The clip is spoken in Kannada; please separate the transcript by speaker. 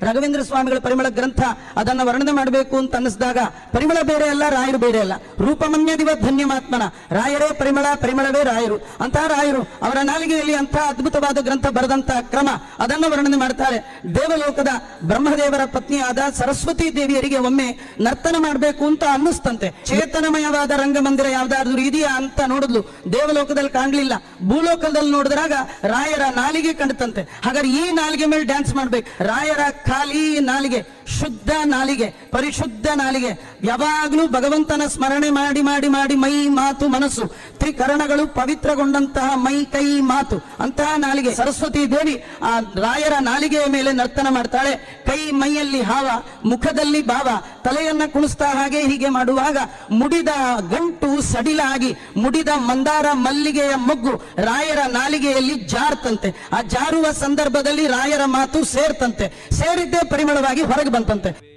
Speaker 1: ರಾಘವೇಂದ್ರ ಸ್ವಾಮಿಗಳ ಪರಿಮಳ ಗ್ರಂಥ ಅದನ್ನು ವರ್ಣನೆ ಮಾಡಬೇಕು ಅಂತ ಅನ್ನಿಸಿದಾಗ ಪರಿಮಳ ಬೇರೆ ಅಲ್ಲ, ರಾಯರು ಬೇರೆ ಅಲ್ಲ. ರೂಪಮನ್ಯದಿವ ಧನ್ಯಮಾತ್ಮನ, ರಾಯರೇ ಪರಿಮಳ, ಪರಿಮಳವೇ ರಾಯರು. ಅಂತಹ ರಾಯರು ಅವರ ನಾಲಿಗೆಯಲ್ಲಿ ಅಂತಹ ಅದ್ಭುತವಾದ ಗ್ರಂಥ ಬರೆದಂತಹ ಕ್ರಮ ಅದನ್ನು ವರ್ಣನೆ ಮಾಡ್ತಾರೆ. ದೇವಲೋಕದ ಬ್ರಹ್ಮದೇವರ ಪತ್ನಿಯಾದ ಸರಸ್ವತಿ ದೇವಿಯರಿಗೆ ಒಮ್ಮೆ ನರ್ತನ ಮಾಡಬೇಕು ಅಂತ ಅನ್ನಿಸ್ತಂತೆ. ಚೇತನಮಯವಾದ ರಂಗಮಂದಿರ ಯಾವ್ದಾದ್ರು ಇದೆಯಾ ಅಂತ ನೋಡಿದ್ಲು, ದೇವಲೋಕದಲ್ಲಿ ಕಾಣ್ಲಿಲ್ಲ. ಭೂಲೋಕದಲ್ಲಿ ನೋಡಿದ್ರಾಗ ರಾಯರ ನಾಲಿಗೆ ಕಂಡತಂತೆ. ಹಾಗಾದ್ರೆ ಈ ನಾಲಿಗೆ ಮೇಲೆ ಡ್ಯಾನ್ಸ್ ಮಾಡ್ಬೇಕು. ರಾಯರ ಖಾಲಿ ನಾಲಿಗೆ, ಶುದ್ಧ ನಾಲಿಗೆ, ಪರಿಶುದ್ಧ ನಾಲಿಗೆ, ಯಾವಾಗ್ಲೂ ಭಗವಂತನ ಸ್ಮರಣೆ ಮಾಡಿ ಮಾಡಿ ಮಾಡಿ ಮೈ ಮಾತು ಮನಸ್ಸು ತ್ರಿಕರಣಗಳು ಪವಿತ್ರಗೊಂಡಂತಹ ಮೈ ಕೈ ಮಾತು, ಅಂತಹ ನಾಲಿಗೆ. ಸರಸ್ವತಿ ದೇವಿ ಆ ರಾಯರ ನಾಲಿಗೆಯ ಮೇಲೆ ನರ್ತನ ಮಾಡ್ತಾಳೆ. ಕೈ ಮೈಯಲ್ಲಿ ಹಾವ, ಮುಖದಲ್ಲಿ ಭಾವ, ತಲೆಯನ್ನ ಕುಣಿಸ್ತಾ ಹಾಗೆ ಹೀಗೆ ಮಾಡುವಾಗ ಮುಡಿದ ಗಂಟು ಸಡಿಲಾಗಿ ಮುಡಿದ ಮಂದಾರ ಮಲ್ಲಿಗೆಯ ಮೊಗ್ಗು ರಾಯರ ನಾಲಿಗೆಯಲ್ಲಿ ಜಾರ್ತಂತೆ. ಆ ಜಾರುವ ಸಂದರ್ಭದಲ್ಲಿ ರಾಯರ ಮಾತು ಸೇರ್ತಂತೆ. ಸೇರಿದ್ದೇ ಪರಿಮಳವಾಗಿ ಹೊರಗೆ ಬಂತಂತೆ.